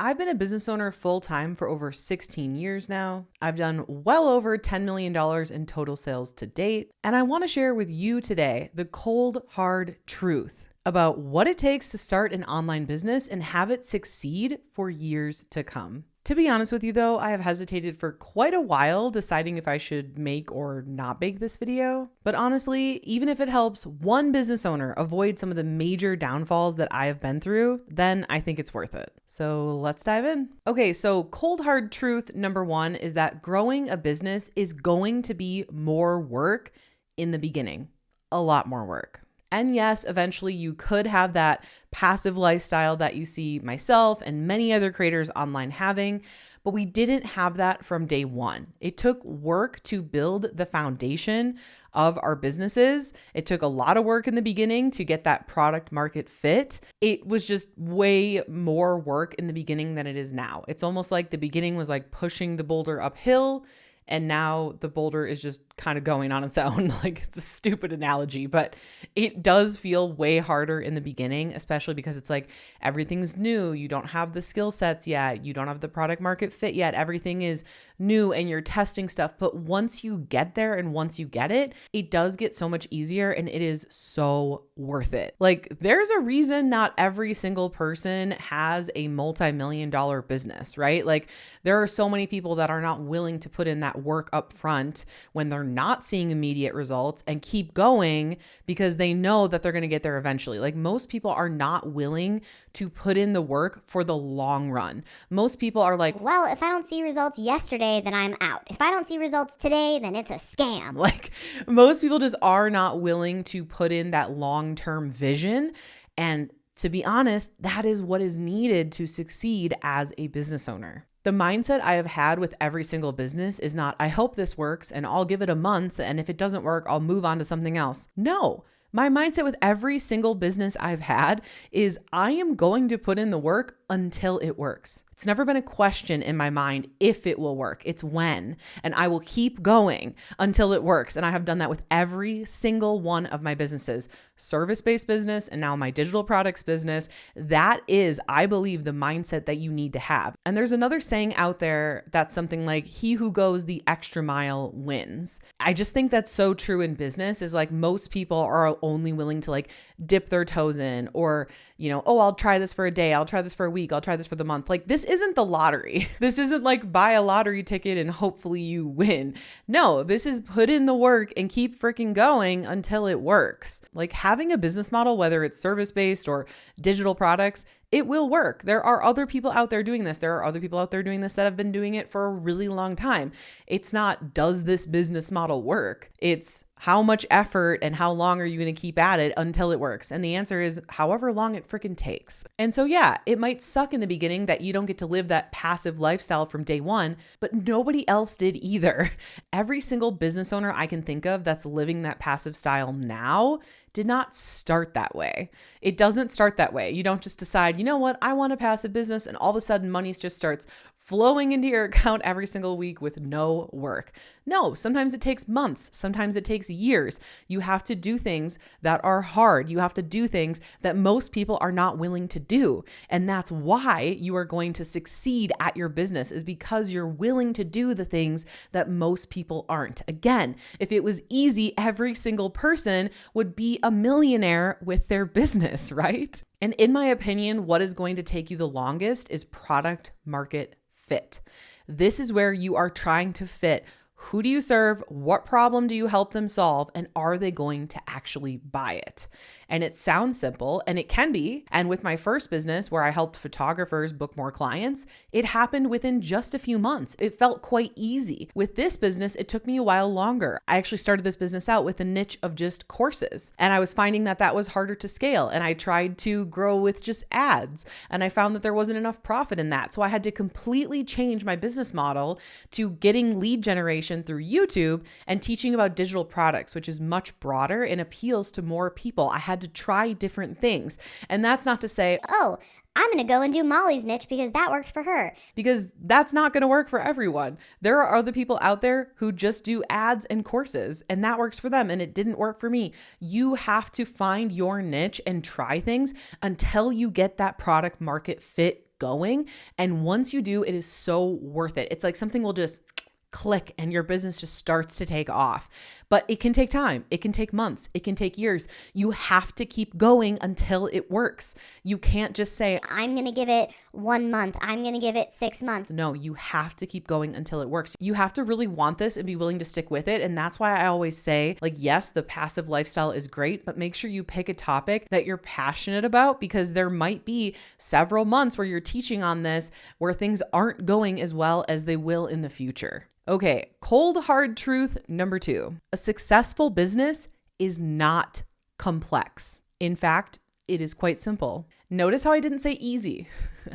I've been a business owner full-time for over 16 years now. I've done well over $10 million in total sales to date, and I want to share with you today the cold, hard truth about what it takes to start an online business and have it succeed for years to come. To be honest with you though, I have hesitated for quite a while deciding if I should make or not make this video. But honestly, even if it helps one business owner avoid some of the major downfalls that I have been through, then I think it's worth it. So let's dive in. Okay, so cold hard truth number one is that growing a business is going to be more work in the beginning. A lot more work. And yes, eventually you could have that passive lifestyle that you see myself and many other creators online having, but we didn't have that from day one. It took work to build the foundation of our businesses. It took a lot of work in the beginning to get that product market fit. It was just way more work in the beginning than it is now. It's almost like the beginning was like pushing the boulder uphill, and now the boulder is just kind of going on its own. Like, it's a stupid analogy, but it does feel way harder in the beginning, especially because it's like everything's new. You don't have the skill sets yet. You don't have the product market fit yet. Everything is new and you're testing stuff. But once you get there and once you get it, it does get so much easier and it is so worth it. Like, there's a reason not every single person has a multi-million-dollar business, right? Like, there are so many people that are not willing to put in that work up front when they're not seeing immediate results and keep going because they know that they're going to get there eventually. Like, most people are not willing to put in the work for the long run. Most people are like, well, if I don't see results yesterday, then I'm out. If I don't see results today, then it's a scam. Like, most people just are not willing to put in that long-term vision. And to be honest, that is what is needed to succeed as a business owner. The mindset I have had with every single business is not, I hope this works and I'll give it a month, and if it doesn't work, I'll move on to something else. No, my mindset with every single business I've had is I am going to put in the work until it works. It's never been a question in my mind if it will work. It's when. And I will keep going until it works. And I have done that with every single one of my businesses, service-based business, and now my digital products business. That is, I believe, the mindset that you need to have. And there's another saying out there that's something like, he who goes the extra mile wins. I just think that's so true in business, is like most people are only willing to like dip their toes in, or, you know, oh, I'll try this for a day. I'll try this for a week. I'll try this for the month. Like, this isn't the lottery. This isn't like buy a lottery ticket and hopefully you win. No, this is put in the work and keep freaking going until it works. Like, having a business model, whether it's service-based or digital products, it will work. There are other people out there doing this. There are other people out there doing this that have been doing it for a really long time. It's not, does this business model work? It's how much effort and how long are you going to keep at it until it works? And the answer is however long it freaking takes. And so, yeah, it might suck in the beginning that you don't get to live that passive lifestyle from day one, but nobody else did either. Every single business owner I can think of that's living that passive style now did not start that way. It doesn't start that way. You don't just decide, you know what, I want a passive business, and all of a sudden money just starts flowing into your account every single week with no work. No, sometimes it takes months. Sometimes it takes years. You have to do things that are hard. You have to do things that most people are not willing to do. And that's why you are going to succeed at your business, is because you're willing to do the things that most people aren't. Again, if it was easy, every single person would be a millionaire with their business, right? And in my opinion, what is going to take you the longest is product market fit. This is where you are trying to fit. Who do you serve? What problem do you help them solve? And are they going to actually buy it? And it sounds simple, and it can be. And with my first business, where I helped photographers book more clients, it happened within just a few months. It felt quite easy. With this business, it took me a while longer. I actually started this business out with a niche of just courses, and I was finding that that was harder to scale. And I tried to grow with just ads, and I found that there wasn't enough profit in that. So I had to completely change my business model to getting lead generation through YouTube and teaching about digital products, which is much broader and appeals to more people. I had to try different things. And that's not to say, oh, I'm going to go and do Molly's niche because that worked for her. Because that's not going to work for everyone. There are other people out there who just do ads and courses, and that works for them, and it didn't work for me. You have to find your niche and try things until you get that product market fit going. And once you do, it is so worth it. It's like something will just click and your business just starts to take off. But it can take time. It can take months. It can take years. You have to keep going until it works. You can't just say, I'm going to give it 1 month. I'm going to give it 6 months. No, you have to keep going until it works. You have to really want this and be willing to stick with it. And that's why I always say, like, yes, the passive lifestyle is great, but make sure you pick a topic that you're passionate about, because there might be several months where you're teaching on this where things aren't going as well as they will in the future. Okay, cold hard truth number 2. A successful business is not complex. In fact, it is quite simple. Notice how I didn't say easy.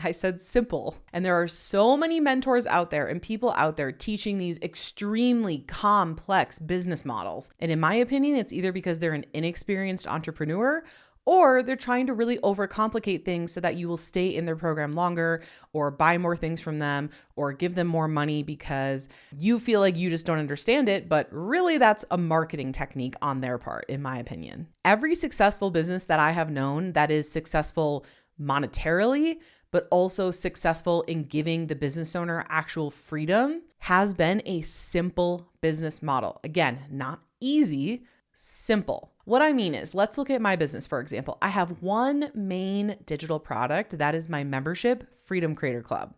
I said simple. And there are so many mentors out there and people out there teaching these extremely complex business models. And in my opinion, it's either because they're an inexperienced entrepreneur or they're trying to really overcomplicate things so that you will stay in their program longer or buy more things from them or give them more money because you feel like you just don't understand it. But really, that's a marketing technique on their part, in my opinion. Every successful business that I have known that is successful monetarily, but also successful in giving the business owner actual freedom, has been a simple business model. Again, not easy, simple. What I mean is, let's look at my business, for example. I have one main digital product. That is my membership, Freedom Creator Club.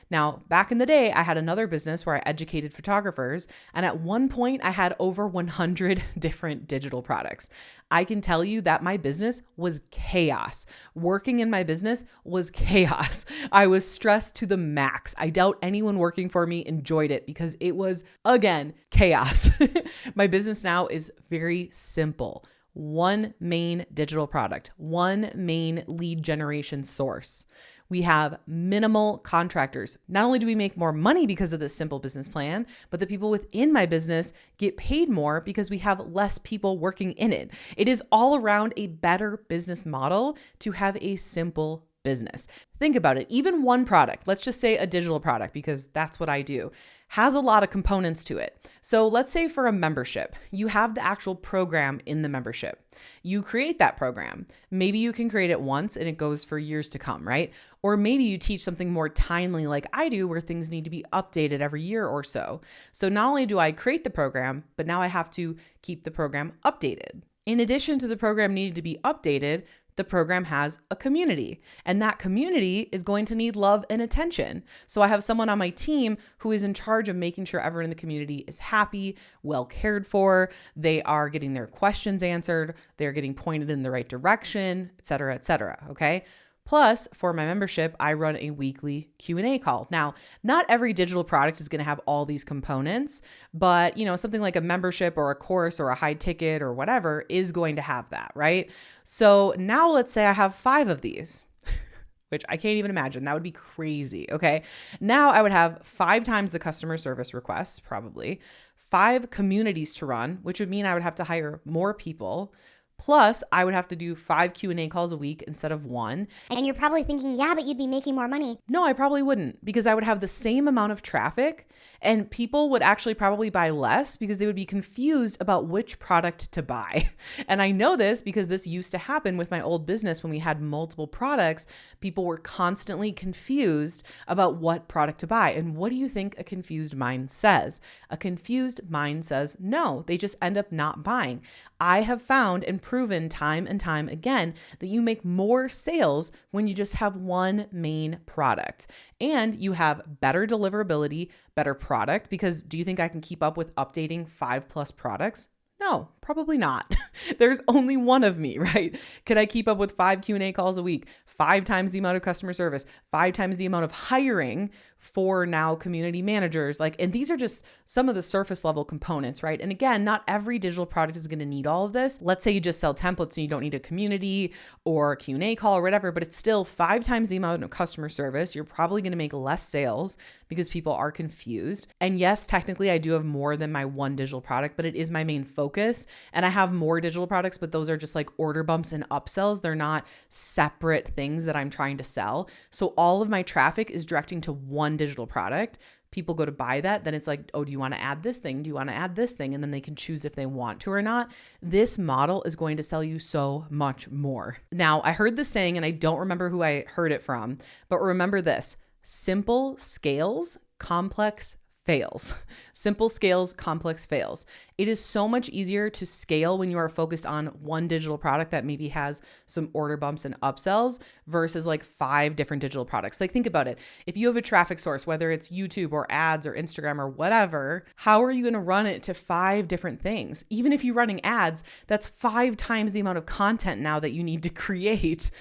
Now, back in the day, I had another business where I educated photographers, and at one point I had over 100 different digital products. I can tell you that my business was chaos. Working in my business was chaos. I was stressed to the max. I doubt anyone working for me enjoyed it because it was, again, chaos. My business now is very simple. One main digital product, one main lead generation source. We have minimal contractors. Not only do we make more money because of this simple business plan, but the people within my business get paid more because we have less people working in it. It is all around a better business model to have a simple business. Think about it. Even one product, let's just say a digital product, because that's what I do, has a lot of components to it. So let's say for a membership, you have the actual program in the membership. You create that program. Maybe you can create it once and it goes for years to come, right? Or maybe you teach something more timely like I do, where things need to be updated every year or so. So not only do I create the program, but now I have to keep the program updated. In addition to the program needing to be updated, the program has a community, and that community is going to need love and attention. So I have someone on my team who is in charge of making sure everyone in the community is happy, well cared for, they are getting their questions answered, they're getting pointed in the right direction, et cetera, okay? Plus, for my membership, I run a weekly Q&A call. Now, not every digital product is going to have all these components, but something like a membership or a course or a high ticket or whatever is going to have that, right? So now let's say I have 5 of these, which I can't even imagine. That would be crazy, okay? Now I would have 5 times the customer service requests, probably, 5 communities to run, which would mean I would have to hire more people. Plus, I would have to do 5 Q&A calls a week instead of 1. And you're probably thinking, yeah, but you'd be making more money. No, I probably wouldn't, because I would have the same amount of traffic and people would actually probably buy less because they would be confused about which product to buy. And I know this because this used to happen with my old business when we had multiple products. People were constantly confused about what product to buy. And what do you think a confused mind says? A confused mind says no, they just end up not buying. I have found and proven time and time again that you make more sales when you just have one main product and you have better deliverability, better product, because do you think I can keep up with updating 5+ products? No, probably not. There's only one of me, right? Can I keep up with 5 Q&A calls a week, 5 times the amount of customer service, 5 times the amount of hiring for now community managers? And these are just some of the surface level components, right? And again, not every digital product is going to need all of this. Let's say you just sell templates and you don't need a community or a Q&A call or whatever, but it's still 5 times the amount of customer service. You're probably going to make less sales because people are confused. And yes, technically I do have more than my one digital product, but it is my main focus. And I have more digital products, but those are just like order bumps and upsells. They're not separate things that I'm trying to sell. So all of my traffic is directing to one digital product. people go to buy that, then it's like, oh, do you want to add this thing? Do you want to add this thing? And then they can choose if they want to or not. This model is going to sell you so much more. Now, I heard this saying, and I don't remember who I heard it from, but remember this: simple scales, complex fails. Simple scales, complex fails. It is so much easier to scale when you are focused on one digital product that maybe has some order bumps and upsells versus like 5 different digital products. Like, think about it. If you have a traffic source, whether it's YouTube or ads or Instagram or whatever, how are you going to run it to 5 different things? Even if you're running ads, that's 5 times the amount of content now that you need to create.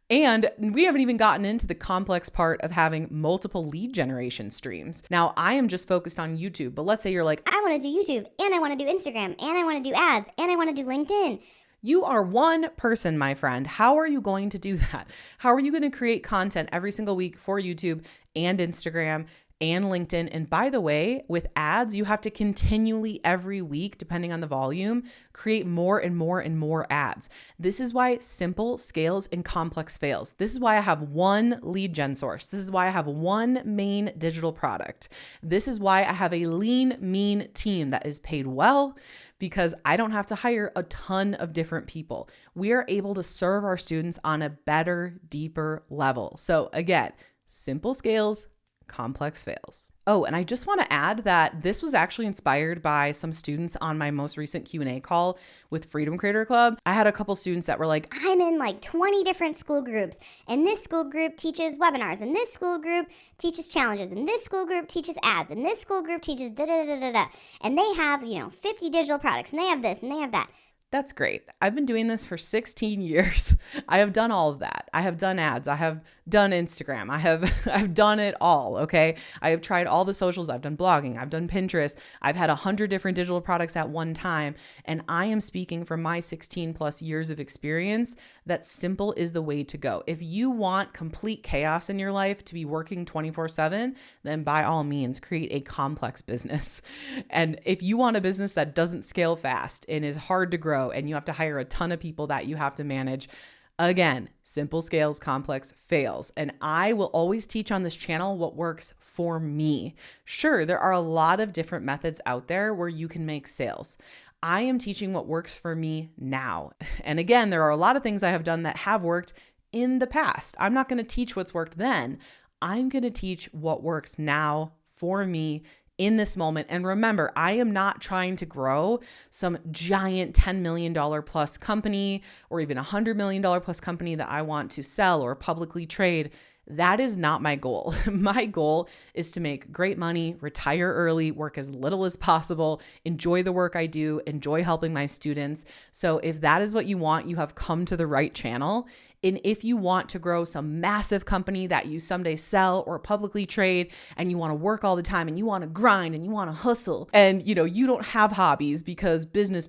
And we haven't even gotten into the complex part of having multiple lead generation streams. Now, I am just focused on YouTube, but let's say you're like, I want to do YouTube, and I want to do Instagram, and I want to do ads, and I want to do LinkedIn. You are one person, my friend. How are you going to do that? How are you going to create content every single week for YouTube and Instagram and LinkedIn? And by the way, with ads, you have to continually every week, depending on the volume, create more and more and more ads. This is why simple scales and complex fails. This is why I have one lead gen source. This is why I have one main digital product. This is why I have a lean, mean team that is paid well, because I don't have to hire a ton of different people. We are able to serve our students on a better, deeper level. So again, simple scales, complex fails. Oh, and I just want to add that this was actually inspired by some students on my most recent Q&A call with Freedom Creator Club. I had a couple students that were like, I'm in like 20 different school groups, and this school group teaches webinars, and this school group teaches challenges, and this school group teaches ads, and this school group teaches da-da-da-da-da. And they have, 50 digital products, and they have this, and they have that. That's great. I've been doing this for 16 years. I have done all of that. I have done ads. I have done Instagram. I've done it all. Okay. I have tried all the socials. I've done blogging. I've done Pinterest. I've had 100 different digital products at one time. And I am speaking from my 16 plus years of experience that simple is the way to go. If you want complete chaos in your life to be working 24/7, then by all means, create a complex business. And if you want a business that doesn't scale fast and is hard to grow, and you have to hire a ton of people that you have to manage, again, simple scales, complex fails. And I will always teach on this channel what works for me. Sure, there are a lot of different methods out there where you can make sales. I am teaching what works for me now. And again, there are a lot of things I have done that have worked in the past. I'm not going to teach what's worked then. I'm going to teach what works now for me in this moment. And remember, I am not trying to grow some giant $10 million plus company or even $100 million plus company that I want to sell or publicly trade. That is not my goal. My goal is to make great money, retire early, work as little as possible, enjoy the work I do, enjoy helping my students. So if that is what you want, you have come to the right channel. And if you want to grow some massive company that you someday sell or publicly trade, and you want to work all the time and you want to grind and you want to hustle, and you don't have hobbies because business,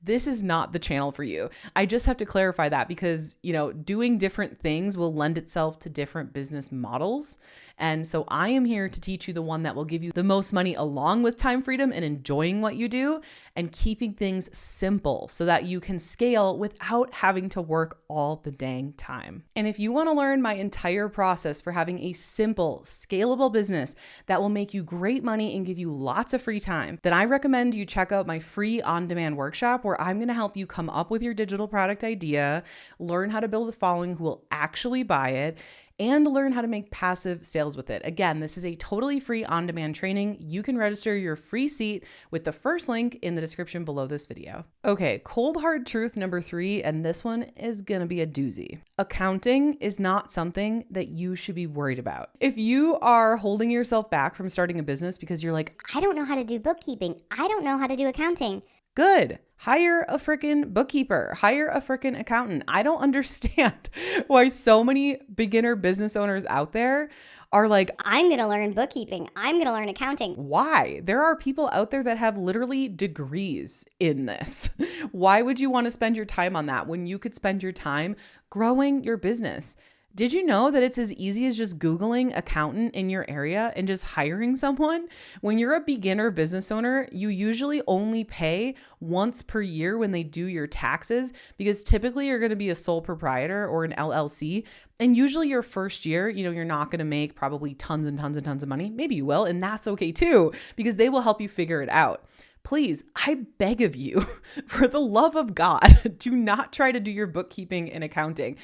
this is not the channel for you. I just have to clarify that because, doing different things will lend itself to different business models. And so I am here to teach you the one that will give you the most money along with time freedom and enjoying what you do and keeping things simple so that you can scale without having to work all the dang time. And if you want to learn my entire process for having a simple, scalable business that will make you great money and give you lots of free time, then I recommend you check out my free on-demand workshop where I'm going to help you come up with your digital product idea, learn how to build a following who will actually buy it, and learn how to make passive sales with it. Again, this is a totally free on-demand training. You can register your free seat with the first link in the description below this video. Okay, cold hard truth number 3, and this one is gonna be a doozy. Accounting is not something that you should be worried about. If you are holding yourself back from starting a business because you're like, I don't know how to do bookkeeping. I don't know how to do accounting. good. Hire a freaking bookkeeper, hire a freaking accountant. I don't understand why so many beginner business owners out there are like, I'm going to learn bookkeeping. I'm going to learn accounting. Why? There are people out there that have literally degrees in this. Why would you want to spend your time on that when you could spend your time growing your business? Did you know that it's as easy as just Googling accountant in your area and just hiring someone? When you're a beginner business owner, you usually only pay once per year when they do your taxes, because typically you're going to be a sole proprietor or an LLC. And usually your first year, you're not going to make probably tons and tons and tons of money. Maybe you will, and that's okay too, because they will help you figure it out. Please, I beg of you, for the love of God, do not try to do your bookkeeping and accounting.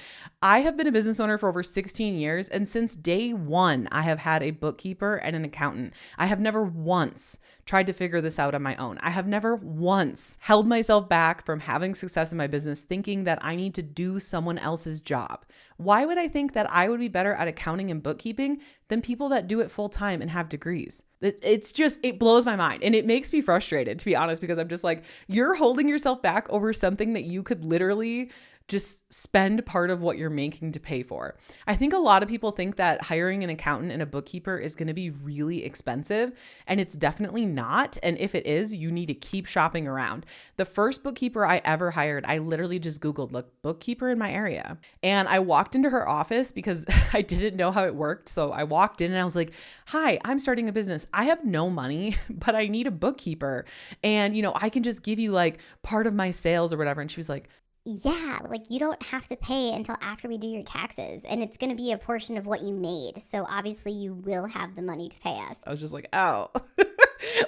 I have been a business owner for over 16 years, and since day one, I have had a bookkeeper and an accountant. I have never once tried to figure this out on my own. I have never once held myself back from having success in my business thinking that I need to do someone else's job. Why would I think that I would be better at accounting and bookkeeping than people that do it full time and have degrees? It blows my mind, and it makes me frustrated, to be honest, because I'm just like, you're holding yourself back over something that you could literally just spend part of what you're making to pay for. I think a lot of people think that hiring an accountant and a bookkeeper is going to be really expensive, and it's definitely not. And if it is, you need to keep shopping around. The first bookkeeper I ever hired, I literally just Googled, look, bookkeeper in my area. And I walked into her office because I didn't know how it worked. So I walked in and I was like, hi, I'm starting a business. I have no money, but I need a bookkeeper. And, I can just give you like part of my sales or whatever. And she was like, yeah, like you don't have to pay until after we do your taxes, and it's going to be a portion of what you made. So obviously you will have the money to pay us. I was just like, oh,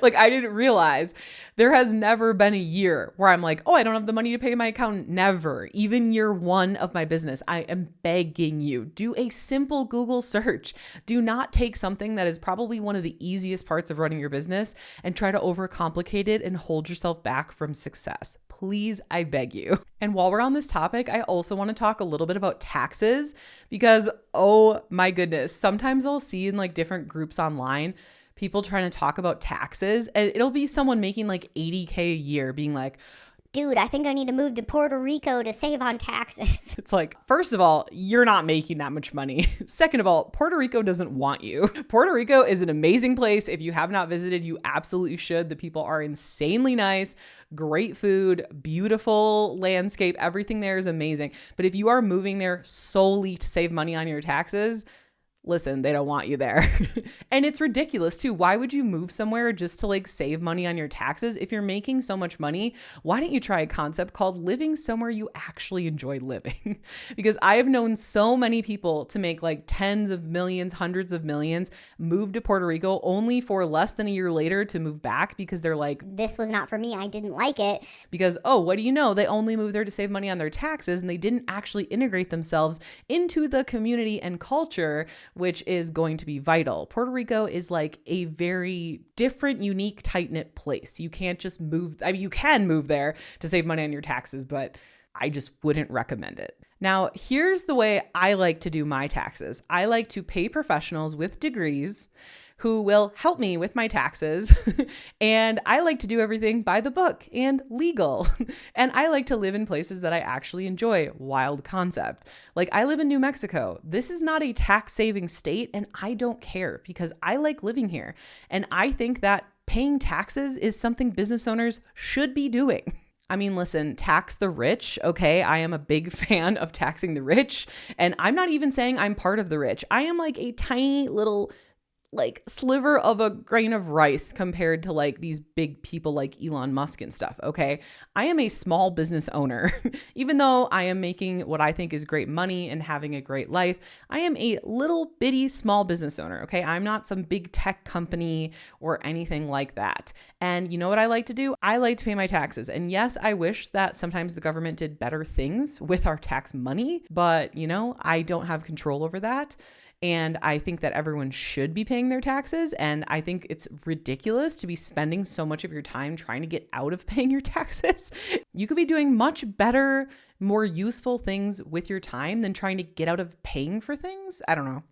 like I didn't realize there has never been a year where I'm like, oh, I don't have the money to pay my accountant. Never. Even year one of my business, I am begging you, do a simple Google search. Do not take something that is probably one of the easiest parts of running your business and try to overcomplicate it and hold yourself back from success. Please, I beg you. And while we're on this topic, I also want to talk a little bit about taxes because, oh my goodness, sometimes I'll see in like different groups online, people trying to talk about taxes, and it'll be someone making like $80K a year being like, dude, I think I need to move to Puerto Rico to save on taxes. It's like, first of all, you're not making that much money. Second of all, Puerto Rico doesn't want you. Puerto Rico is an amazing place. If you have not visited, you absolutely should. The people are insanely nice, great food, beautiful landscape. Everything there is amazing. But if you are moving there solely to save money on your taxes, listen, they don't want you there. And it's ridiculous too. Why would you move somewhere just to like save money on your taxes? If you're making so much money, why don't you try a concept called living somewhere you actually enjoy living? Because I have known so many people to make like tens of millions, hundreds of millions, move to Puerto Rico only for less than a year later to move back because they're like, this was not for me. I didn't like it. Because, oh, what do you know? They only moved there to save money on their taxes and they didn't actually integrate themselves into the community and culture, which is going to be vital. Puerto Rico is like a very different, unique, tight-knit place. You can't just move. I mean, you can move there to save money on your taxes, but I just wouldn't recommend it. Now, here's the way I like to do my taxes. I like to pay professionals with degrees who will help me with my taxes. And I like to do everything by the book and legal. And I like to live in places that I actually enjoy. Wild concept. Like I live in New Mexico. This is not a tax saving state, and I don't care because I like living here. And I think that paying taxes is something business owners should be doing. I mean, listen, tax the rich, okay? I am a big fan of taxing the rich. And I'm not even saying I'm part of the rich. I am like a tiny little like sliver of a grain of rice compared to like these big people like Elon Musk and stuff. Okay. I am a small business owner. Even though I am making what I think is great money and having a great life, I am a little bitty small business owner. Okay. I'm not some big tech company or anything like that. And you know what I like to do? I like to pay my taxes. And yes, I wish that sometimes the government did better things with our tax money, but I don't have control over that. And I think that everyone should be paying their taxes. And I think it's ridiculous to be spending so much of your time trying to get out of paying your taxes. You could be doing much better, more useful things with your time than trying to get out of paying for things. I don't know.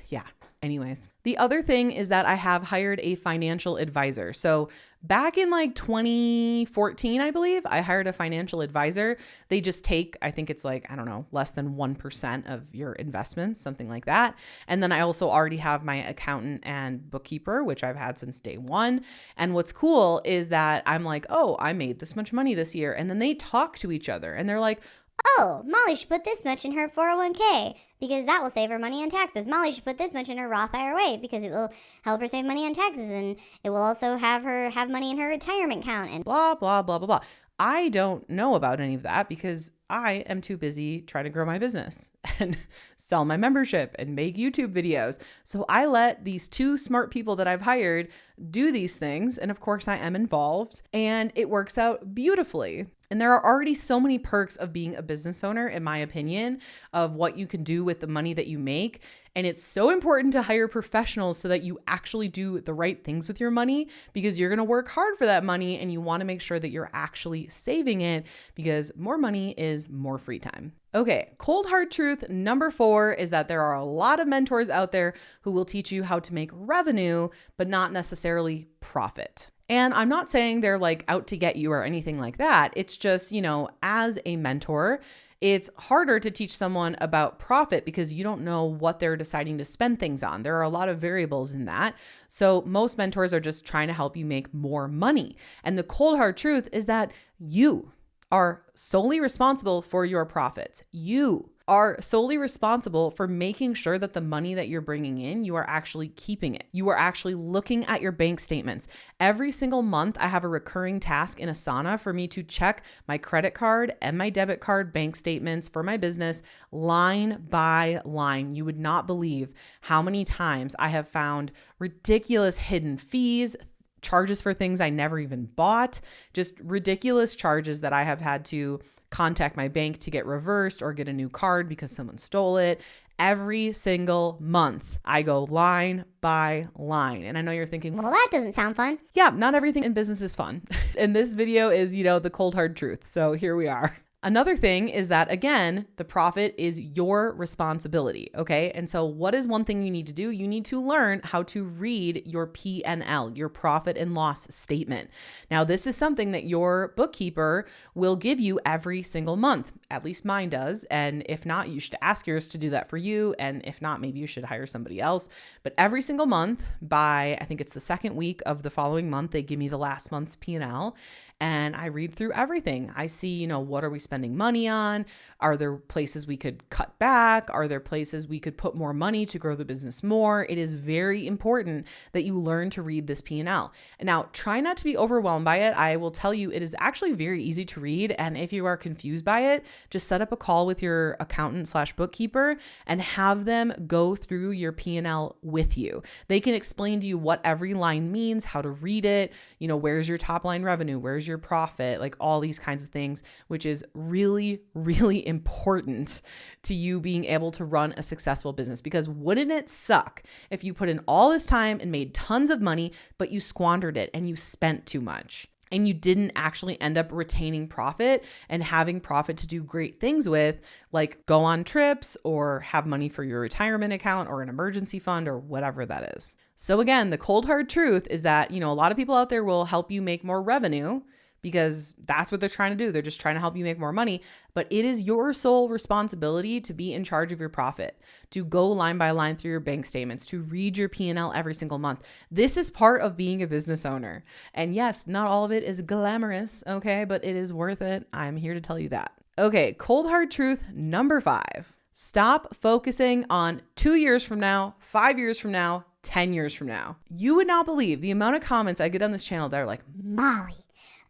Yeah. Anyways, the other thing is that I have hired a financial advisor. So back in like 2014, I believe, I hired a financial advisor. They just take, I think it's like, I don't know, less than 1% of your investments, something like that. And then I also already have my accountant and bookkeeper, which I've had since day one. And what's cool is that I'm like, oh, I made this much money this year. And then they talk to each other and they're like, Oh, Molly should put this much in her 401k because that will save her money on taxes. Molly should put this much in her Roth IRA because it will help her save money on taxes, and it will also have her have money in her retirement account, and blah, blah, blah, blah, blah. I don't know about any of that because I am too busy trying to grow my business and sell my membership and make YouTube videos. So I let these two smart people that I've hired do these things. And of course, I am involved, and it works out beautifully. And there are already so many perks of being a business owner, in my opinion, of what you can do with the money that you make. And it's so important to hire professionals so that you actually do the right things with your money, because you're going to work hard for that money and you want to make sure that you're actually saving it, because more money is more free time. Okay, cold hard truth number 4 is that there are a lot of mentors out there who will teach you how to make revenue, but not necessarily profit. And I'm not saying they're like out to get you or anything like that. It's just, as a mentor, it's harder to teach someone about profit because you don't know what they're deciding to spend things on. There are a lot of variables in that. So most mentors are just trying to help you make more money. And the cold hard truth is that you are solely responsible for your profits. You are solely responsible for making sure that the money that you're bringing in, you are actually keeping it. You are actually looking at your bank statements. Every single month, I have a recurring task in Asana for me to check my credit card and my debit card bank statements for my business line by line. You would not believe how many times I have found ridiculous hidden fees, charges for things I never even bought, just ridiculous charges that I have had to contact my bank to get reversed or get a new card because someone stole it. Every single month, I go line by line. And I know you're thinking, well, that doesn't sound fun. Yeah, not everything in business is fun. And this video is, the cold hard truth. So here we are. Another thing is that, again, the profit is your responsibility, okay? And so what is one thing you need to do? You need to learn how to read your P&L, your profit and loss statement. Now, this is something that your bookkeeper will give you every single month. At least mine does. And if not, you should ask yours to do that for you. And if not, maybe you should hire somebody else. But every single month by, I think it's the second week of the following month, they give me the last month's P&L. And I read through everything. I see, what are we spending money on? Are there places we could cut back? Are there places we could put more money to grow the business more? It is very important that you learn to read this P&L. And now, try not to be overwhelmed by it. I will tell you, it is actually very easy to read. And if you are confused by it, just set up a call with your accountant/bookkeeper and have them go through your P&L with you. They can explain to you what every line means, how to read it, where's your top line revenue, where's your profit, like all these kinds of things, which is really, really important to you being able to run a successful business. Because wouldn't it suck if you put in all this time and made tons of money, but you squandered it and you spent too much? And you didn't actually end up retaining profit and having profit to do great things with, like go on trips or have money for your retirement account or an emergency fund or whatever that is. So again, the cold hard truth is that, a lot of people out there will help you make more revenue because that's what they're trying to do. They're just trying to help you make more money. But it is your sole responsibility to be in charge of your profit, to go line by line through your bank statements, to read your P&L every single month. This is part of being a business owner. And yes, not all of it is glamorous, okay? But it is worth it. I'm here to tell you that. Okay, cold hard truth number 5. Stop focusing on 2 years from now, 5 years from now, 10 years from now. You would not believe the amount of comments I get on this channel that are like, Molly,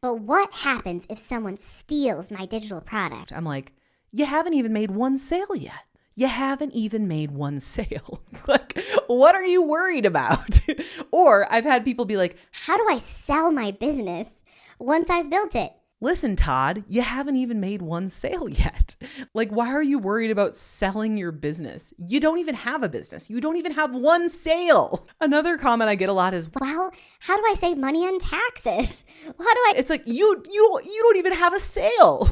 but what happens if someone steals my digital product? I'm like, you haven't even made one sale yet. You haven't even made one sale. Like, what are you worried about? Or I've had people be like, how do I sell my business once I've built it? Listen, Todd, you haven't even made one sale yet. Like, why are you worried about selling your business? You don't even have a business. You don't even have one sale. Another comment I get a lot is, well, how do I save money on taxes? It's like, you don't even have a sale.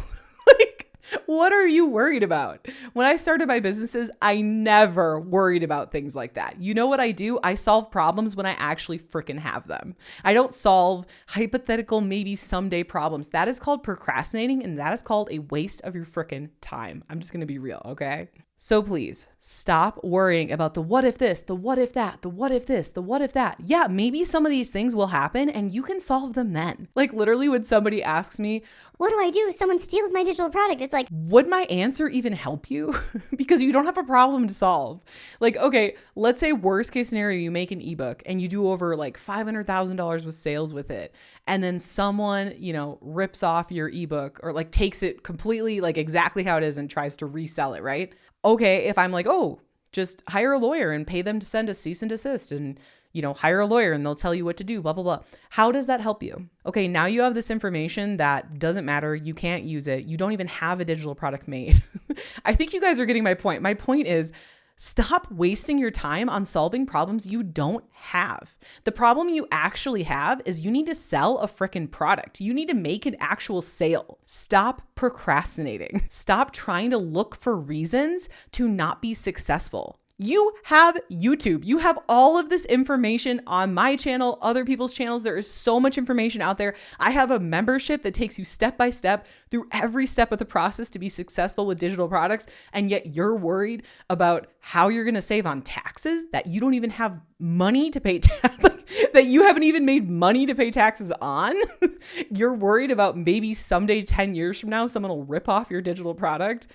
Like, what are you worried about? When I started my businesses, I never worried about things like that. You know what I do? I solve problems when I actually freaking have them. I don't solve hypothetical, maybe someday problems. That is called procrastinating, and that is called a waste of your freaking time. I'm just going to be real, okay? So please stop worrying about the what if this, the what if that, the what if this, the what if that. Yeah, maybe some of these things will happen and you can solve them then. Like literally when somebody asks me, what do I do if someone steals my digital product? It's like, would my answer even help you? Because you don't have a problem to solve. Like, okay, let's say worst case scenario, you make an ebook and you do over like $500,000 with sales with it. And then someone, rips off your ebook or like takes it completely like exactly how it is and tries to resell it, right? Okay, if I'm like, oh, just hire a lawyer and pay them to send a cease and desist and, hire a lawyer and they'll tell you what to do, blah, blah, blah. How does that help you? Okay, now you have this information that doesn't matter. You can't use it. You don't even have a digital product made. I think you guys are getting my point. My point is, stop wasting your time on solving problems you don't have. The problem you actually have is you need to sell a freaking product. You need to make an actual sale. Stop procrastinating. Stop trying to look for reasons to not be successful. You have YouTube. You have all of this information on my channel, other people's channels. There is so much information out there. I have a membership that takes you step by step through every step of the process to be successful with digital products. And yet you're worried about how you're going to save on taxes that you don't even have money to pay that you haven't even made money to pay taxes on. You're worried about maybe someday 10 years from now, someone will rip off your digital product.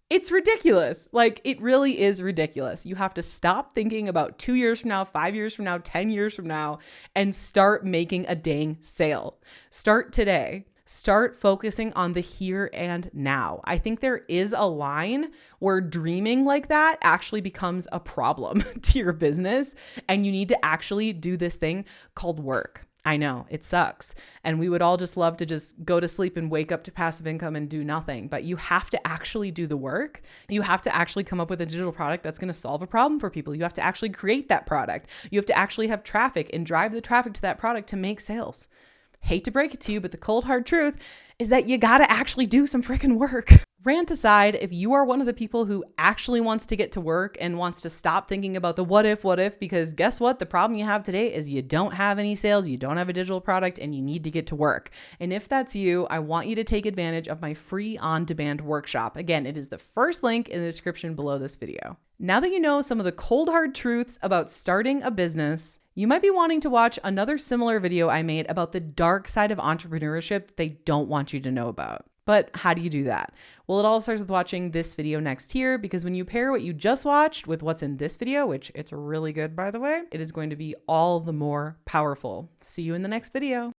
It's ridiculous. Like, it really is ridiculous. You have to stop thinking about 2 years from now, 5 years from now, 10 years from now, and start making a dang sale. Start today. Start focusing on the here and now. I think there is a line where dreaming like that actually becomes a problem to your business, and you need to actually do this thing called work. I know it sucks. And we would all just love to just go to sleep and wake up to passive income and do nothing. But you have to actually do the work. You have to actually come up with a digital product that's going to solve a problem for people. You have to actually create that product. You have to actually have traffic and drive the traffic to that product to make sales. Hate to break it to you, but the cold hard truth is that you got to actually do some freaking work. Rant aside, if you are one of the people who actually wants to get to work and wants to stop thinking about the what if, because guess what? The problem you have today is you don't have any sales, you don't have a digital product, and you need to get to work. And if that's you, I want you to take advantage of my free on-demand workshop. Again, it is the first link in the description below this video. Now that you know some of the cold hard truths about starting a business, you might be wanting to watch another similar video I made about the dark side of entrepreneurship that they don't want you to know about. But how do you do that? Well, it all starts with watching this video next here, because when you pair what you just watched with what's in this video, which it's really good, by the way, it is going to be all the more powerful. See you in the next video.